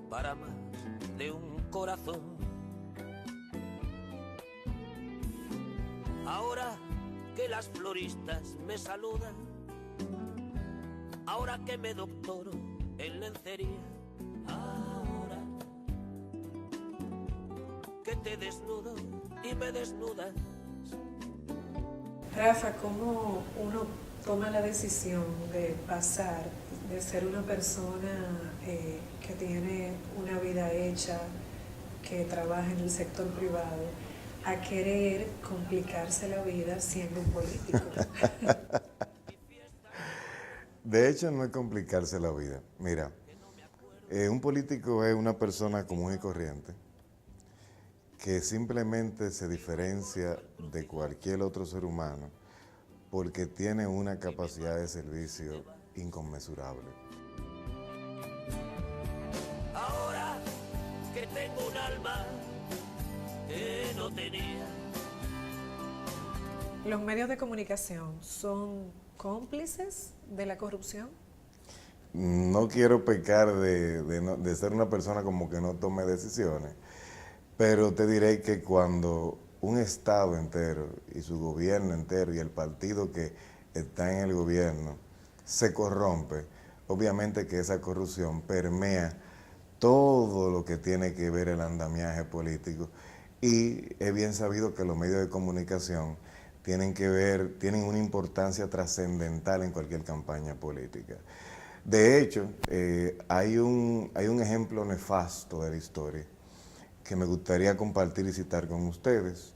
para más de un corazón. Ahora que las floristas me saludan, ahora que me doctoro en lencería, ahora que te desnudo y me desnudas. Rafa, ¿cómo uno toma la decisión de pasar de ser una persona que tiene una vida hecha, que trabaja en el sector privado, a querer complicarse la vida siendo un político? De hecho, no es complicarse la vida. Mira, un político es una persona común y corriente que simplemente se diferencia de cualquier otro ser humano porque tiene una capacidad de servicio inconmensurable. Ahora que tengo un alma que no tenía. ¿Los medios de comunicación son cómplices de la corrupción? No quiero pecar de ser una persona como que no tome decisiones, pero te diré que cuando un Estado entero y su gobierno entero y el partido que está en el gobierno se corrompe, obviamente que esa corrupción permea todo lo que tiene que ver el andamiaje político, y es bien sabido que los medios de comunicación tienen una importancia trascendental en cualquier campaña política. De hecho, hay un ejemplo nefasto de la historia que me gustaría compartir y citar con ustedes,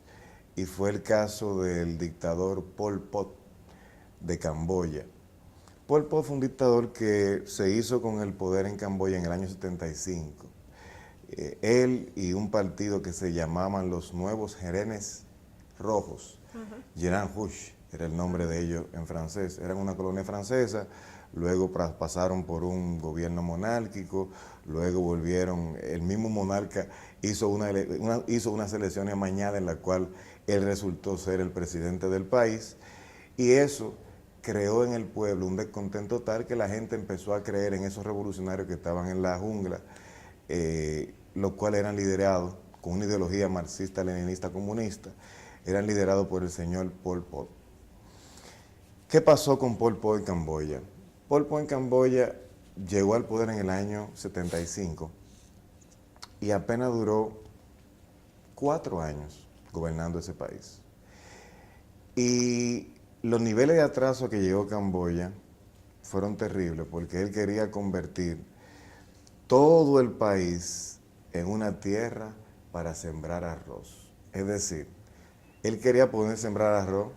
y fue el caso del dictador Pol Pot de Camboya. Pol Pot fue un dictador que se hizo con el poder en Camboya en el año 75. Él y un partido que se llamaban los Nuevos Jerenes Rojos, Jeran Rouge era el nombre de ellos en francés, eran una colonia francesa, luego pasaron por un gobierno monárquico, luego volvieron, el mismo monarca hizo unas elecciones amañadas en la cual él resultó ser el presidente del país, y eso creó en el pueblo un descontento tal que la gente empezó a creer en esos revolucionarios que estaban en la jungla, los cuales eran liderados con una ideología marxista, leninista, comunista, eran liderados por el señor Pol Pot. ¿Qué pasó con Pol Pot en Camboya? Pol Pot en Camboya llegó al poder en el año 75 y apenas duró 4 años gobernando ese país. Y los niveles de atraso que llegó Camboya fueron terribles porque él quería convertir todo el país en una tierra para sembrar arroz. Es decir, él quería poder sembrar arroz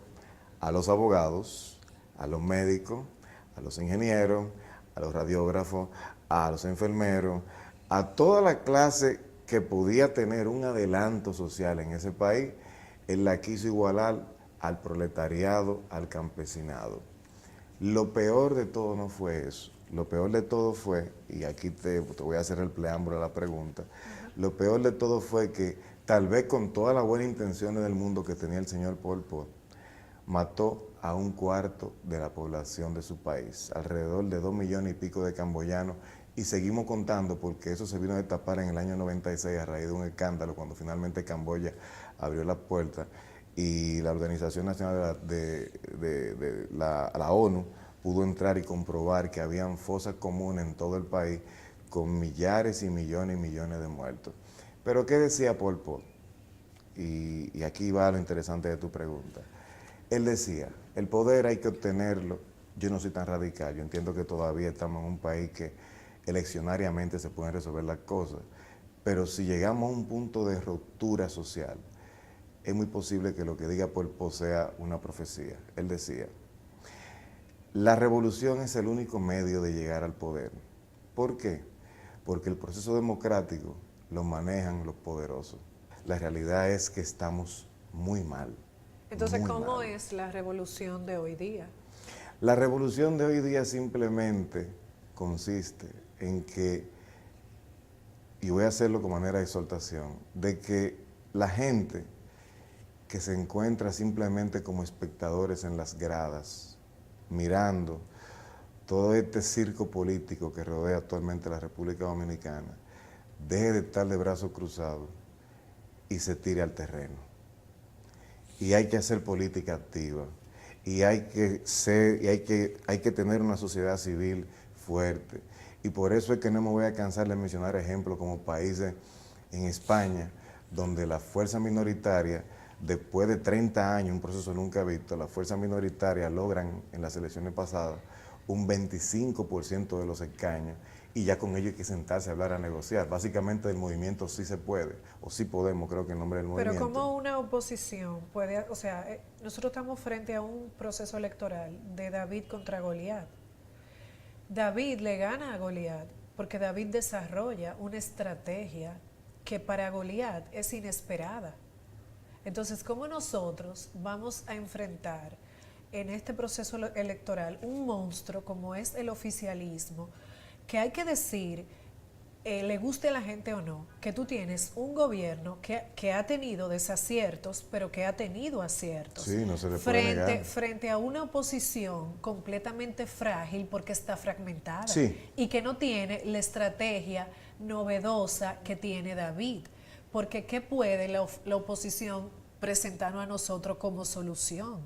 a los abogados, a los médicos, a los ingenieros, a los radiógrafos, a los enfermeros, a toda la clase que podía tener un adelanto social en ese país. Él la quiso igualar al proletariado, al campesinado. Lo peor de todo no fue eso. Lo peor de todo fue, y aquí te voy a hacer el preámbulo a la pregunta, lo peor de todo fue que tal vez con todas las buenas intenciones del mundo que tenía el señor Pol Pot, mató a 1/4 de la población de su país, alrededor de 2 millones y pico de camboyanos, y seguimos contando porque eso se vino a destapar en el año 96 a raíz de un escándalo cuando finalmente Camboya abrió las puertas y la Organización Nacional de la ONU pudo entrar y comprobar que habían fosas comunes en todo el país con millares y millones de muertos. Pero ¿qué decía Pol Pot? Y aquí va lo interesante de tu pregunta. Él decía, el poder hay que obtenerlo. Yo no soy tan radical, yo entiendo que todavía estamos en un país que eleccionariamente se pueden resolver las cosas, pero si llegamos a un punto de ruptura social, es muy posible que lo que diga Pol Pot sea una profecía. Él decía, la revolución es el único medio de llegar al poder. ¿Por qué? Porque el proceso democrático lo manejan los poderosos. La realidad es que estamos muy mal. Entonces, muy ¿cómo mal. es la revolución de hoy día? La revolución de hoy día simplemente consiste en que, y voy a hacerlo con manera de exhortación, de que la gente que se encuentra simplemente como espectadores en las gradas, mirando todo este circo político que rodea actualmente la República Dominicana, deje de estar de brazos cruzados y se tire al terreno. Y hay que hacer política activa. Y hay que tener una sociedad civil fuerte. Y por eso es que no me voy a cansar de mencionar ejemplos como países en España, donde la fuerza minoritaria, después de 30 años, un proceso nunca visto, la fuerza minoritaria logran en las elecciones pasadas un 25% de los escaños, y ya con ello hay que sentarse a hablar, a negociar. Básicamente el movimiento sí se puede, o sí podemos, creo que en nombre del movimiento. Pero ¿cómo una oposición puede, o sea, nosotros estamos frente a un proceso electoral de David contra Goliat? David le gana a Goliat porque David desarrolla una estrategia que para Goliat es inesperada. Entonces, ¿cómo nosotros vamos a enfrentar en este proceso electoral un monstruo como es el oficialismo, que hay que decir, le guste a la gente o no, que tú tienes un gobierno que ha tenido desaciertos, pero que ha tenido aciertos. Sí, no se le puede negar. Frente a una oposición completamente frágil porque está fragmentada, sí, y que no tiene la estrategia novedosa que tiene David. Porque ¿qué puede la oposición presentarnos a nosotros como solución?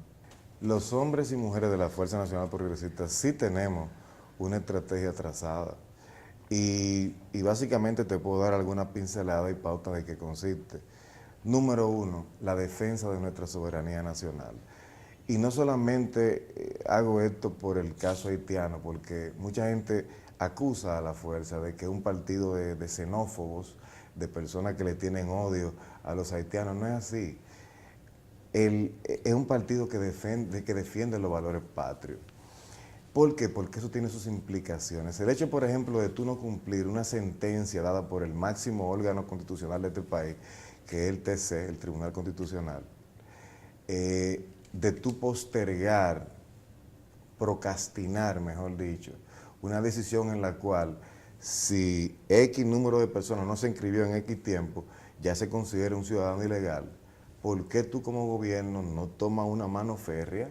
Los hombres y mujeres de la Fuerza Nacional Progresista sí tenemos una estrategia trazada. Y básicamente te puedo dar alguna pincelada y pauta de qué consiste. Número uno, la defensa de nuestra soberanía nacional. Y no solamente hago esto por el caso haitiano, porque mucha gente acusa a la fuerza de que es un partido de xenófobos, de personas que le tienen odio a los haitianos. No es así. Es un partido que defiende los valores patrios. ¿Por qué? Porque eso tiene sus implicaciones. El hecho, por ejemplo, de tú no cumplir una sentencia dada por el máximo órgano constitucional de este país, que es el TC, el Tribunal Constitucional, de tú postergar, procrastinar, mejor dicho, una decisión en la cual si X número de personas no se inscribió en X tiempo, ya se considera un ciudadano ilegal. ¿Por qué tú como gobierno no tomas una mano férrea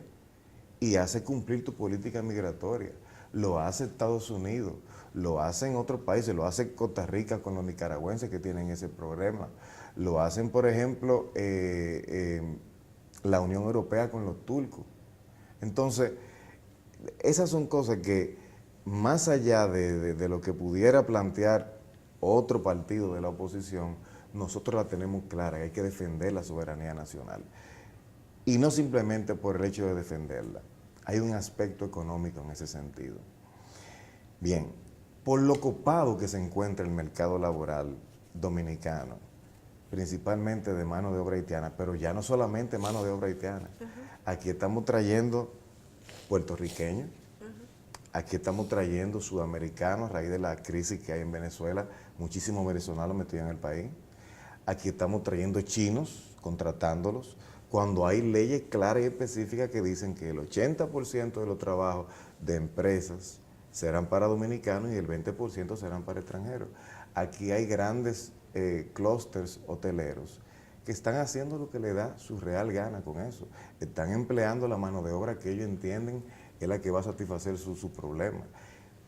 y hace cumplir tu política migratoria? Lo hace Estados Unidos, lo hacen otros países, lo hace Costa Rica con los nicaragüenses que tienen ese problema, lo hacen, por ejemplo, la Unión Europea con los turcos. Entonces, esas son cosas que, más allá de lo que pudiera plantear otro partido de la oposición, nosotros la tenemos clara, que hay que defender la soberanía nacional. Y no simplemente por el hecho de defenderla. Hay un aspecto económico en ese sentido. Bien, por lo copado que se encuentra el mercado laboral dominicano, principalmente de mano de obra haitiana, pero ya no solamente mano de obra haitiana. Aquí estamos trayendo puertorriqueños, aquí estamos trayendo sudamericanos a raíz de la crisis que hay en Venezuela, muchísimos venezolanos metidos en el país. Aquí estamos trayendo chinos, contratándolos, cuando hay leyes claras y específicas que dicen que el 80% de los trabajos de empresas serán para dominicanos y el 20% serán para extranjeros. Aquí hay grandes clústeres hoteleros que están haciendo lo que le da su real gana con eso. Están empleando la mano de obra que ellos entienden es la que va a satisfacer su problema.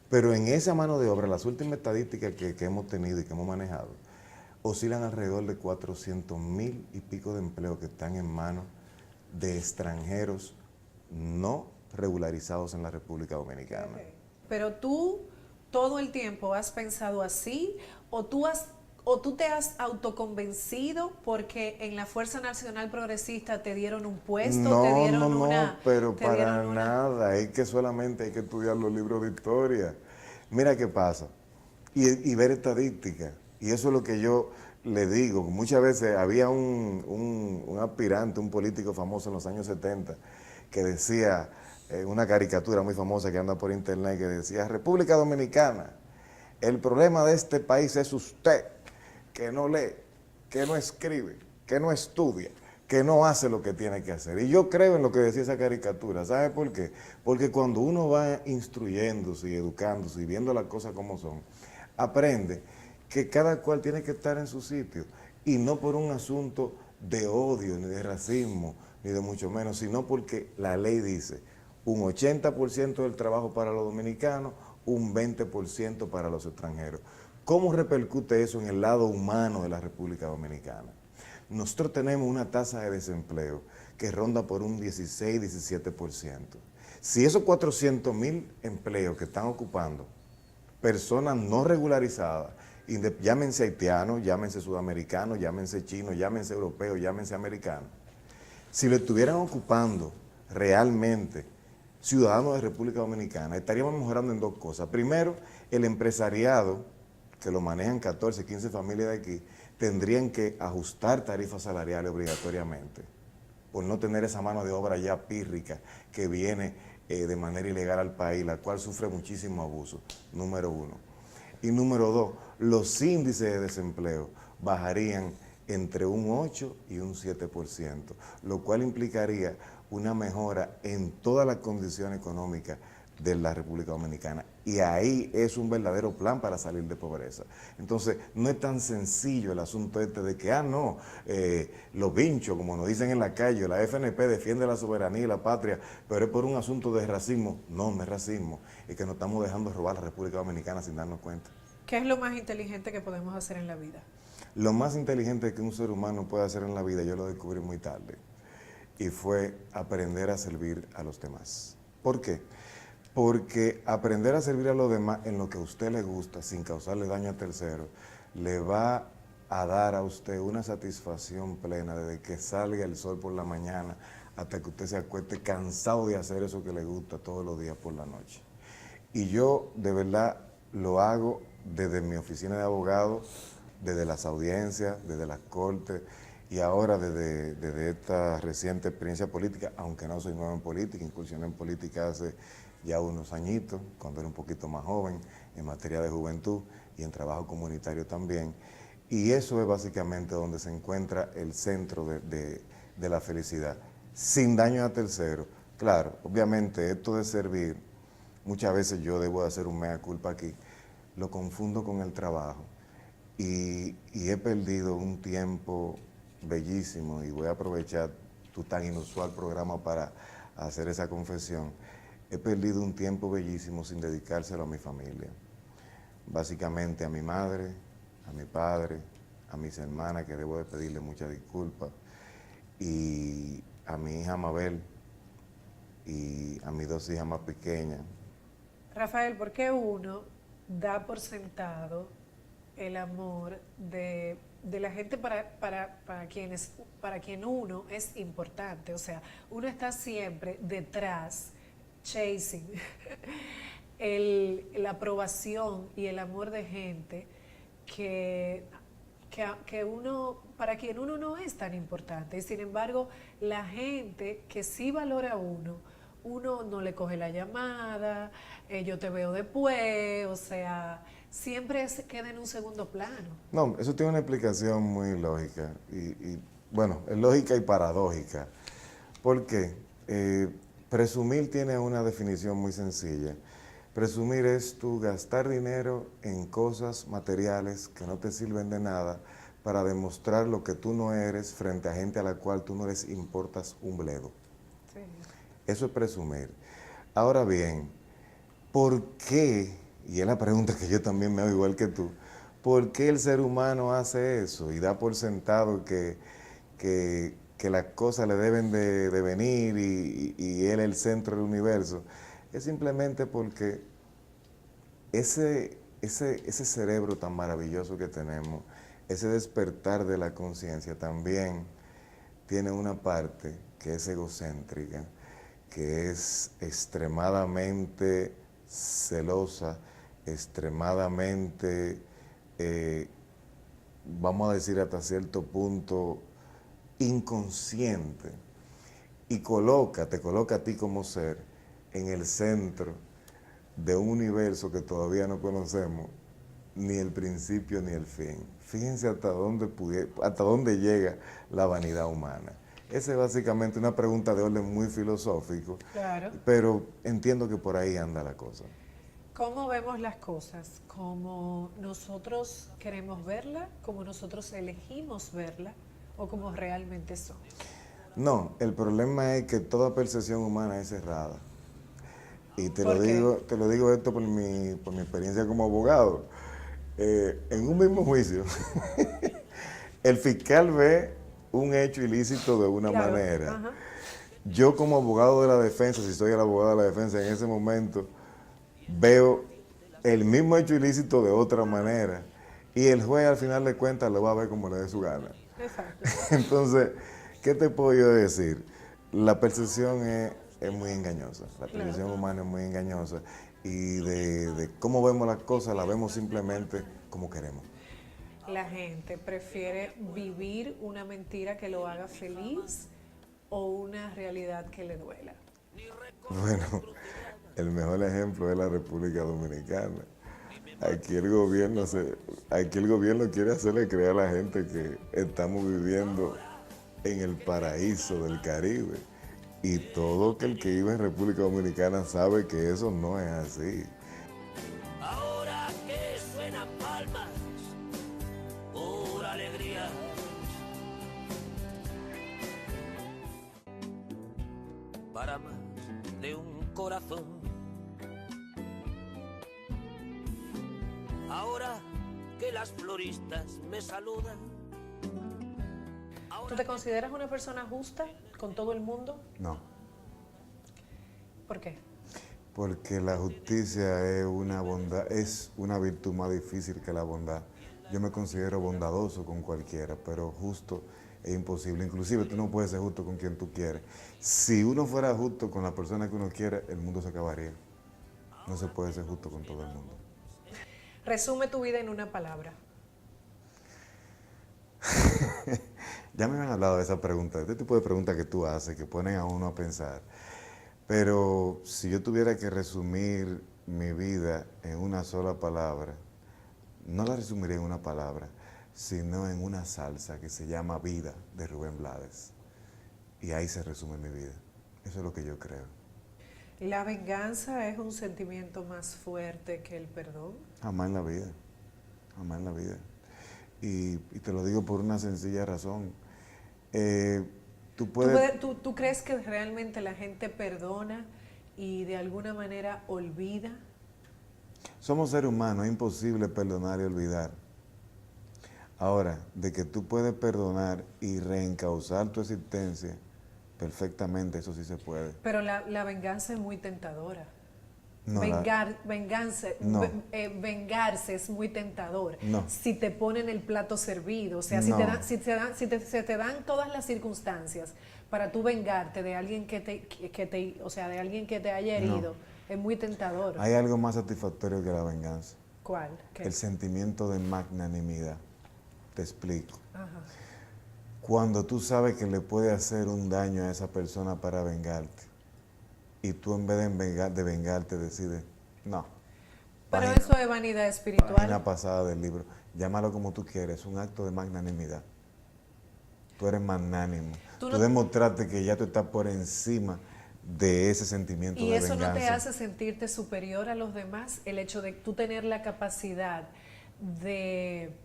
Pero en esa mano de obra, las últimas estadísticas que hemos tenido y que hemos manejado, oscilan alrededor de 400,000 y pico de empleos que están en manos de extranjeros no regularizados en la República Dominicana. Okay. Pero tú todo el tiempo has pensado así, o tú te has autoconvencido porque en la Fuerza Nacional Progresista te dieron un puesto, no, te dieron no, una... pero para nada, es que solamente hay que estudiar los libros de historia. Mira qué pasa, y ver estadísticas. Y eso es lo que yo le digo. Muchas veces había un aspirante, un político famoso en los años 70, que decía, una caricatura muy famosa que anda por internet, que decía: República Dominicana, el problema de este país es usted, que no lee, que no escribe, que no estudia, que no hace lo que tiene que hacer. Y yo creo en lo que decía esa caricatura. ¿Sabe por qué? Porque cuando uno va instruyéndose y educándose y viendo las cosas como son, aprende que cada cual tiene que estar en su sitio, y no por un asunto de odio, ni de racismo, ni de mucho menos, sino porque la ley dice un 80% del trabajo para los dominicanos, un 20% para los extranjeros. ¿Cómo repercute eso en el lado humano de la República Dominicana? Nosotros tenemos una tasa de desempleo que ronda por un 16-17%. Si esos 400,000 empleos que están ocupando personas no regularizadas, llámense haitianos, llámense sudamericanos, llámense chinos, llámense europeos, llámense americanos, si lo estuvieran ocupando realmente ciudadanos de República Dominicana, estaríamos mejorando en dos cosas. Primero, el empresariado, que lo manejan 14, 15 familias de aquí, tendrían que ajustar tarifas salariales obligatoriamente, por no tener esa mano de obra ya pírrica que viene de manera ilegal al país, la cual sufre muchísimo abuso, número uno. Y número dos, los índices de desempleo bajarían entre un 8 y un 7%, lo cual implicaría una mejora en todas las condiciones económicas de la República Dominicana. Y ahí es un verdadero plan para salir de pobreza. Entonces, no es tan sencillo el asunto este de que, los vinchos, como nos dicen en la calle, la FNP defiende la soberanía y la patria, pero es por un asunto de racismo. No, no es racismo, es que nos estamos dejando robar la República Dominicana sin darnos cuenta. ¿Qué es lo más inteligente que podemos hacer en la vida? Lo más inteligente que un ser humano puede hacer en la vida, yo lo descubrí muy tarde, y fue aprender a servir a los demás. ¿Por qué? Porque aprender a servir a los demás en lo que a usted le gusta, sin causarle daño a terceros, le va a dar a usted una satisfacción plena desde que salga el sol por la mañana hasta que usted se acueste cansado de hacer eso que le gusta todos los días por la noche. Y yo de verdad lo hago desde mi oficina de abogado, desde las audiencias, desde las cortes y ahora desde esta reciente experiencia política, aunque no soy nuevo en política, incursioné en política hace ya unos añitos, cuando era un poquito más joven, en materia de juventud y en trabajo comunitario también. Y eso es básicamente donde se encuentra el centro de la felicidad, sin daño a terceros. Claro, obviamente esto de servir, muchas veces yo debo de hacer un mea culpa aquí, lo confundo con el trabajo y he perdido un tiempo bellísimo y voy a aprovechar tu tan inusual programa para hacer esa confesión. He perdido un tiempo bellísimo sin dedicárselo a mi familia, básicamente a mi madre, a mi padre, a mis hermanas, que debo de pedirle muchas disculpas, y a mi hija Mabel y a mis dos hijas más pequeñas. Rafael, ¿por qué uno da por sentado el amor de la gente para quien uno es importante? O sea, uno está siempre detrás, chasing, la aprobación y el amor de gente que para quien uno no es tan importante. Y sin embargo, la gente que sí valora a uno no le coge la llamada, yo te veo después, o sea, siempre queda en un segundo plano. No, eso tiene una explicación muy lógica, y bueno, es lógica y paradójica. ¿Por qué? Presumir tiene una definición muy sencilla. Presumir es tú gastar dinero en cosas materiales que no te sirven de nada para demostrar lo que tú no eres frente a gente a la cual tú no les importas un bledo. Sí. Eso es presumir. Ahora bien, ¿por qué? Y es la pregunta que yo también me hago igual que tú. ¿Por qué el ser humano hace eso y da por sentado que las cosas le deben de venir y él es el centro del universo? Es simplemente porque ese cerebro tan maravilloso que tenemos, ese despertar de la conciencia también tiene una parte que es egocéntrica, que es extremadamente celosa, extremadamente, vamos a decir hasta cierto punto, inconsciente, y te coloca a ti como ser en el centro de un universo que todavía no conocemos ni el principio ni el fin. Fíjense hasta dónde llega la vanidad humana. Esa es básicamente una pregunta de orden muy filosófico, Claro. pero entiendo que por ahí anda la cosa. ¿Cómo vemos las cosas? ¿Como nosotros queremos verla? ¿Como nosotros elegimos verla? ¿O como realmente son? No, el problema es que toda percepción humana es errada. Y te ¿Por lo qué? digo esto por mi experiencia como abogado. en un mismo juicio, el fiscal ve un hecho ilícito de una Claro, manera. ajá. Yo como abogado de la defensa, si soy el abogado de la defensa en ese momento, veo el mismo hecho ilícito de otra manera. Y el juez al final de cuentas lo va a ver como le dé su gana. Exacto. Entonces, ¿qué te puedo yo decir? La percepción es muy engañosa. La percepción humana es muy engañosa. Y de cómo vemos las cosas, la vemos simplemente como queremos. La gente prefiere vivir una mentira que lo haga feliz o una realidad que le duela. Bueno, el mejor ejemplo es la República Dominicana. Aquí el gobierno quiere hacerle creer a la gente que estamos viviendo en el paraíso del Caribe. Y todo el que vive en República Dominicana sabe que eso no es así. Ahora que suenan palmas, pura alegría. Para más de un corazón. Ahora que las floristas me saludan. ¿Tú te consideras una persona justa con todo el mundo? No, ¿Por qué? porque la justicia es una bondad, es una virtud más difícil que la bondad. Yo me considero bondadoso con cualquiera, pero justo es imposible. Inclusive tú no puedes ser justo con quien tú quieres. Si uno fuera justo con la persona que uno quiere, el mundo se acabaría. No se puede ser justo con todo el mundo. Resume tu vida en una palabra. Ya me han hablado de esa pregunta, de este tipo de preguntas que tú haces, que ponen a uno a pensar. Pero si yo tuviera que resumir mi vida en una sola palabra, no la resumiría en una palabra, sino en una salsa que se llama Vida, de Rubén Blades. Y ahí se resume mi vida. Eso es lo que yo creo. ¿La venganza es un sentimiento más fuerte que el perdón? Jamás en la vida. Jamás en la vida. Y te lo digo por una sencilla razón. ¿Tú crees que realmente la gente perdona y de alguna manera olvida? Somos seres humanos, es imposible perdonar y olvidar. Ahora, de que tú puedes perdonar y reencauzar tu existencia, perfectamente, eso sí se puede. Pero la venganza es muy tentadora. No, No. Vengarse es muy tentador. No. Si te ponen el plato servido, o sea, No. se te dan todas las circunstancias para tú vengarte de alguien de alguien que te haya herido, es muy tentador. Hay algo más satisfactorio que la venganza. ¿Cuál? ¿Qué? El sentimiento de magnanimidad. Te explico. Ajá. Cuando tú sabes que le puede hacer un daño a esa persona para vengarte, y tú en vez de vengarte decides, no. Pero Página- eso es vanidad espiritual. Página pasada del libro. Llámalo como tú quieres, es un acto de magnanimidad. Tú eres magnánimo. Tú Tú no- demostraste que ya tú estás por encima de ese sentimiento Y de eso venganza. no te hace sentirte superior a los demás, el hecho de tú tener la capacidad de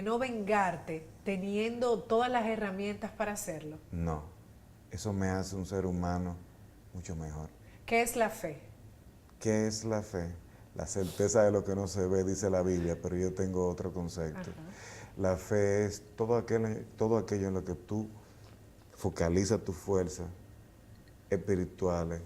no vengarte, teniendo todas las herramientas para hacerlo. No, eso me hace un ser humano mucho mmejor. ¿Qué es la fe? ¿Qué es la fe? La certeza de lo que no se ve, dice la Biblia, pero yo tengo otro concepto. Ajá. La fe es todo aquello en lo que tú focalizas tus fuerzas espirituales,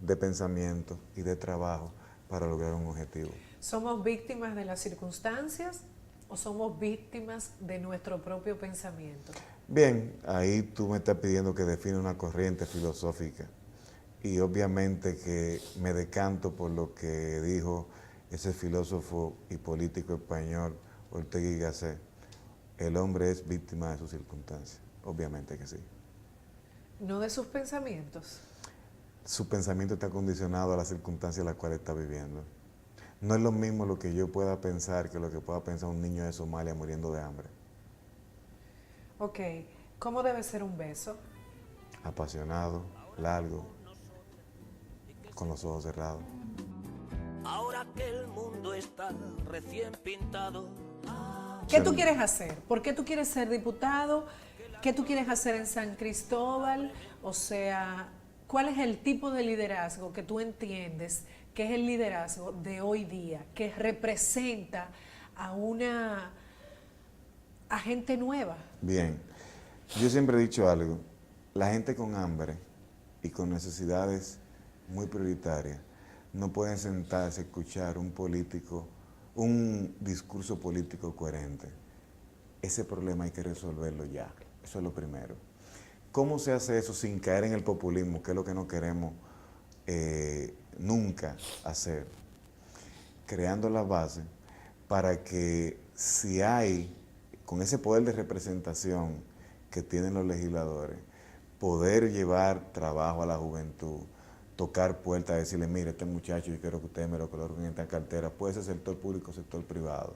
de pensamiento y de trabajo para lograr un objetivo. ¿Somos víctimas de las circunstancias o somos víctimas de nuestro propio pensamiento? Bien, ahí tú me estás pidiendo que define una corriente filosófica y obviamente que me decanto por lo que dijo ese filósofo y político español Ortega y Gasset. El hombre es víctima de sus circunstancias, obviamente que sí. No de sus pensamientos. Su pensamiento está condicionado a las circunstancias en las cuales está viviendo. No es lo mismo lo que yo pueda pensar que lo que pueda pensar un niño de Somalia muriendo de hambre. Ok, ¿cómo debe ser un beso? Apasionado, largo, con los ojos cerrados. Ahora que el mundo está recién pintado. ¿Qué tú quieres hacer? ¿Por qué tú quieres ser diputado? ¿Qué tú quieres hacer en San Cristóbal? O sea, ¿cuál es el tipo de liderazgo que tú entiendes que es el liderazgo de hoy día, que representa a una a gente nueva? Bien, yo siempre he dicho algo, la gente con hambre y con necesidades muy prioritarias no pueden sentarse a escuchar un discurso político coherente. Ese problema hay que resolverlo ya, eso es lo primero. ¿Cómo se hace eso sin caer en el populismo, que es lo que no queremos nunca hacer? Creando la base para que si hay, con ese poder de representación que tienen los legisladores, poder llevar trabajo a la juventud, tocar puertas, decirle, mire, este muchacho, yo quiero que ustedes me lo coloquen en esta cartera, puede ser sector público, sector privado.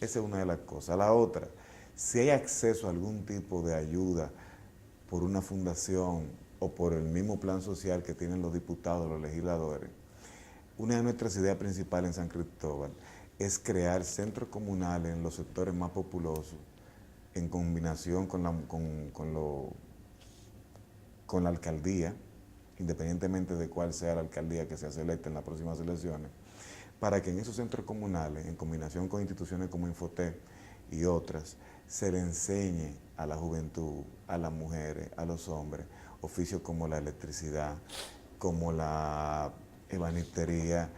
Esa es una de las cosas. La otra, si hay acceso a algún tipo de ayuda por una fundación o por el mismo plan social que tienen los diputados, los legisladores, una de nuestras ideas principales en San Cristóbal es crear centros comunales en los sectores más populosos, en combinación con la alcaldía, independientemente de cuál sea la alcaldía que sea selecta en las próximas elecciones, para que en esos centros comunales, en combinación con instituciones como Infotep y otras, se le enseñe a la juventud, a las mujeres, a los hombres, oficios como la electricidad, como la ebanistería,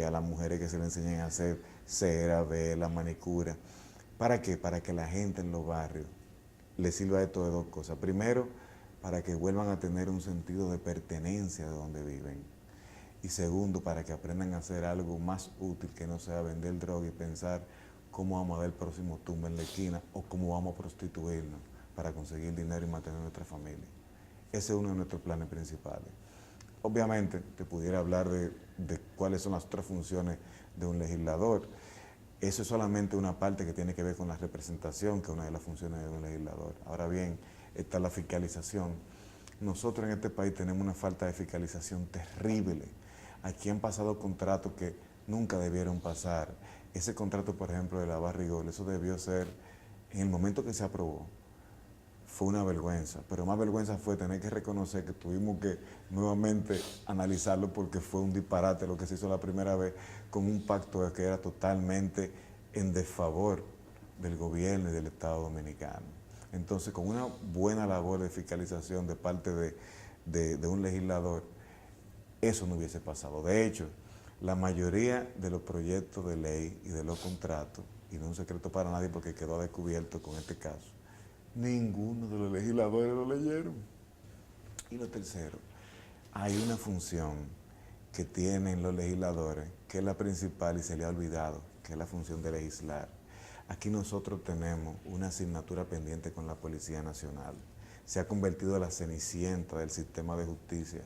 a las mujeres que se le enseñen a hacer cera, vela, manicura. ¿Para qué? Para que la gente en los barrios les sirva esto de dos cosas. Primero, para que vuelvan a tener un sentido de pertenencia de donde viven. Y segundo, para que aprendan a hacer algo más útil que no sea vender droga y pensar cómo vamos a ver el próximo tumba en la esquina o cómo vamos a prostituirnos para conseguir dinero y mantener nuestra familia. Ese es uno de nuestros planes principales. Obviamente, te pudiera hablar de cuáles son las otras funciones de un legislador. Eso es solamente una parte que tiene que ver con la representación, que es una de las funciones de un legislador. Ahora bien, está la fiscalización. Nosotros en este país tenemos una falta de fiscalización terrible. Aquí han pasado contratos que nunca debieron pasar. Ese contrato, por ejemplo, de la Barrigol, eso debió ser, en el momento que se aprobó, fue una vergüenza, pero más vergüenza fue tener que reconocer que tuvimos que nuevamente analizarlo porque fue un disparate lo que se hizo la primera vez con un pacto que era totalmente en desfavor del gobierno y del Estado Dominicano. Entonces, con una buena labor de fiscalización de parte de un legislador, eso no hubiese pasado. De hecho, la mayoría de los proyectos de ley y de los contratos, y no es un secreto para nadie porque quedó descubierto con este caso, ninguno de los legisladores lo leyeron. Y lo tercero, hay una función que tienen los legisladores, que es la principal y se le ha olvidado, que es la función de legislar. Aquí nosotros tenemos una asignatura pendiente con la Policía Nacional. Se ha convertido en la cenicienta del sistema de justicia.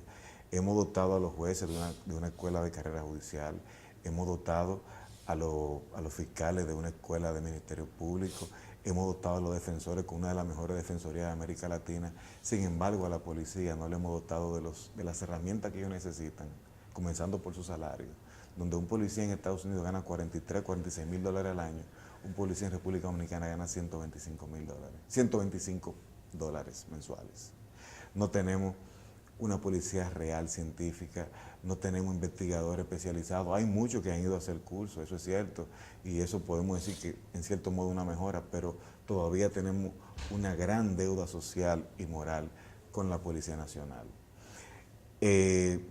Hemos dotado a los jueces de una escuela de carrera judicial, hemos dotado a los fiscales de una escuela de Ministerio Público, hemos dotado a los defensores con una de las mejores defensorías de América Latina. Sin embargo, a la policía no le hemos dotado de las herramientas que ellos necesitan, comenzando por su salario, donde un policía en Estados Unidos gana 43, 46 mil dólares al año, un policía en República Dominicana gana 125 mil dólares, 125 dólares mensuales. No tenemos una policía real, científica, no tenemos investigadores especializados. Hay muchos que han ido a hacer cursos, eso es cierto, y eso podemos decir que en cierto modo una mejora, pero todavía tenemos una gran deuda social y moral con la Policía Nacional.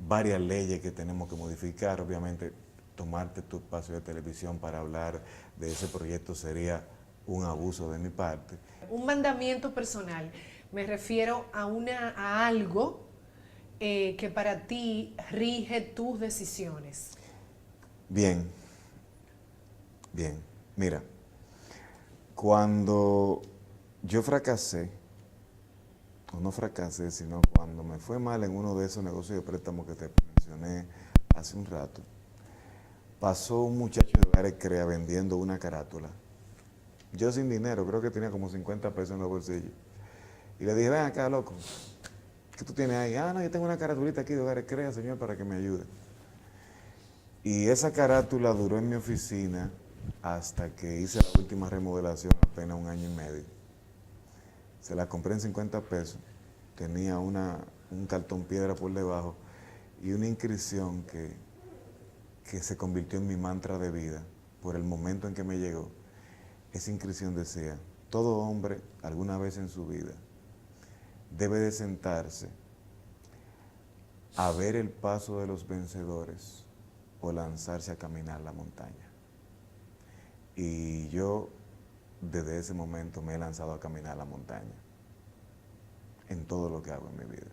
Varias leyes que tenemos que modificar, obviamente tomarte tu espacio de televisión para hablar de ese proyecto sería un abuso de mi parte. Un mandamiento personal, me refiero a algo que para ti rige tus decisiones. Bien, mira, cuando yo fracasé, o no fracasé, sino cuando me fue mal en uno de esos negocios de préstamo que te mencioné hace un rato, pasó un muchacho de Hogares Crea vendiendo una carátula. Yo sin dinero, creo que tenía como 50 pesos en los bolsillos. Y le dije, ven acá, loco, ¿qué tú tienes ahí? Ah, no, yo tengo una caratulita aquí de Hogares Crea, señor, para que me ayude. Y esa carátula duró en mi oficina hasta que hice la última remodelación, apenas un año y medio. Se la compré en 50 pesos, tenía un cartón piedra por debajo y una inscripción que que se convirtió en mi mantra de vida por el momento en que me llegó. Esa inscripción decía, todo hombre alguna vez en su vida debe de sentarse a ver el paso de los vencedores o lanzarse a caminar la montaña. Y yo desde ese momento me he lanzado a caminar la montaña en todo lo que hago en mi vida.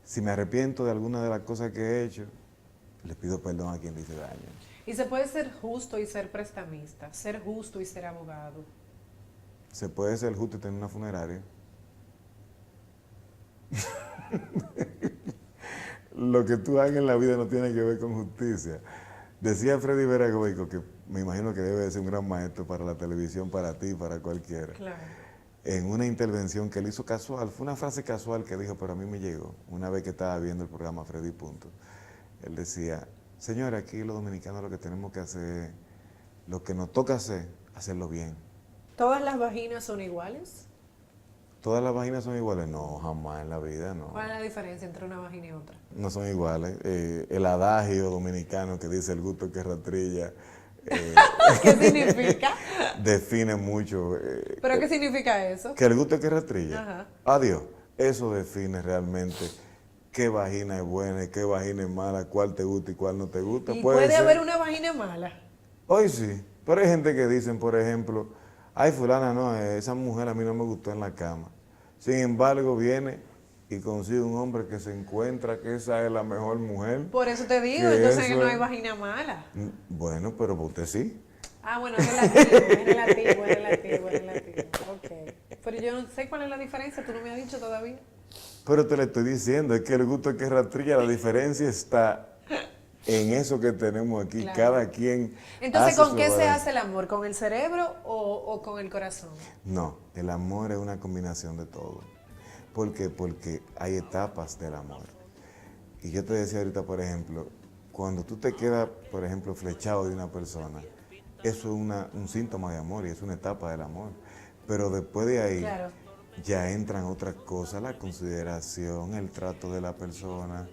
Si me arrepiento de alguna de las cosas que he hecho, le pido perdón a quien le hice daño. Y se puede ser justo y ser prestamista, ser justo y ser abogado. Se puede ser justo y tener una funeraria. Lo que tú hagas en la vida no tiene que ver con justicia. Decía Freddy Veragoico, que me imagino que debe de ser un gran maestro para la televisión, para ti, para cualquiera. Claro. En una intervención que él hizo casual, fue una frase casual que dijo, pero a mí me llegó, una vez que estaba viendo el programa Freddy Punto. Él decía, señores, aquí los dominicanos lo que tenemos que hacer, lo que nos toca hacer, hacerlo bien. ¿Todas las vaginas son iguales? ¿Todas las vaginas son iguales? No, jamás en la vida, no. ¿Cuál es la diferencia entre una vagina y otra? No son iguales. El adagio dominicano que dice el gusto que rastrilla, ¿Qué significa? define mucho. ¿Pero qué significa eso? Que el gusto que rastrilla. Ajá. Adiós. Eso define realmente qué vagina es buena y qué vagina es mala, cuál te gusta y cuál no te gusta. ¿Y puede ser. haber una vagina mala? Hoy sí. Pero hay gente que dicen, por ejemplo, ay, fulana, no, esa mujer a mí no me gustó en la cama. Sin embargo, viene y consigue un hombre que se encuentra que esa es la mejor mujer. Por eso te digo, que entonces eso no hay es- vagina mala. Bueno, pero para usted sí. Ah, bueno, es relativo. Ok. Pero yo no sé cuál es la diferencia, tú no me has dicho todavía. Pero te le estoy diciendo, es que el gusto que rastrilla, la diferencia está en eso que tenemos aquí. Claro. Cada quien. Entonces, hace ¿con su qué se balance. hace el amor? ¿Con el cerebro o con el corazón? No, el amor es una combinación de todo. ¿Por qué? Porque hay etapas del amor. Y yo te decía ahorita, por ejemplo, cuando tú te quedas, por ejemplo, flechado de una persona, eso es un síntoma de amor y es una etapa del amor. Pero después de ahí Claro. ya entran otras cosas, la consideración, el trato de la persona.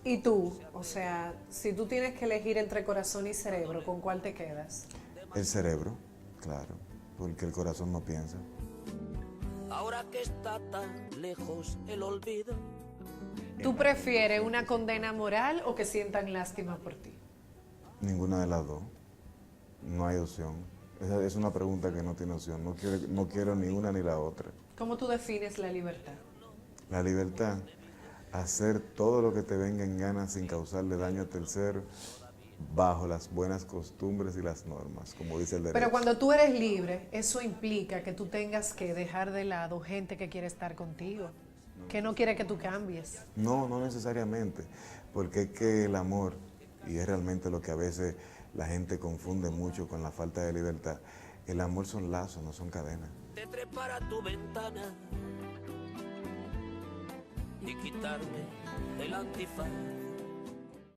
¿Y tú? O sea, si tú tienes que elegir entre corazón y cerebro, ¿con cuál te quedas? El cerebro, claro, porque el corazón no piensa. Ahora que está tan lejos el olvido, ¿Tú prefieres una condena moral o que sientan lástima por ti? Ninguna de las dos. No hay opción. Esa es una pregunta que no tiene opción. No quiero ni una ni la otra. ¿Cómo tú defines la libertad? La libertad, hacer todo lo que te venga en gana sin causarle daño a terceros, bajo las buenas costumbres y las normas, como dice el derecho. Pero cuando tú eres libre, eso implica que tú tengas que dejar de lado gente que quiere estar contigo, que no quiere que tú cambies. No, no necesariamente, porque es que el amor, y es realmente lo que a veces la gente confunde mucho con la falta de libertad, el amor son lazos, no son cadenas. te trepar a tu ventana y quitarme el antifaz.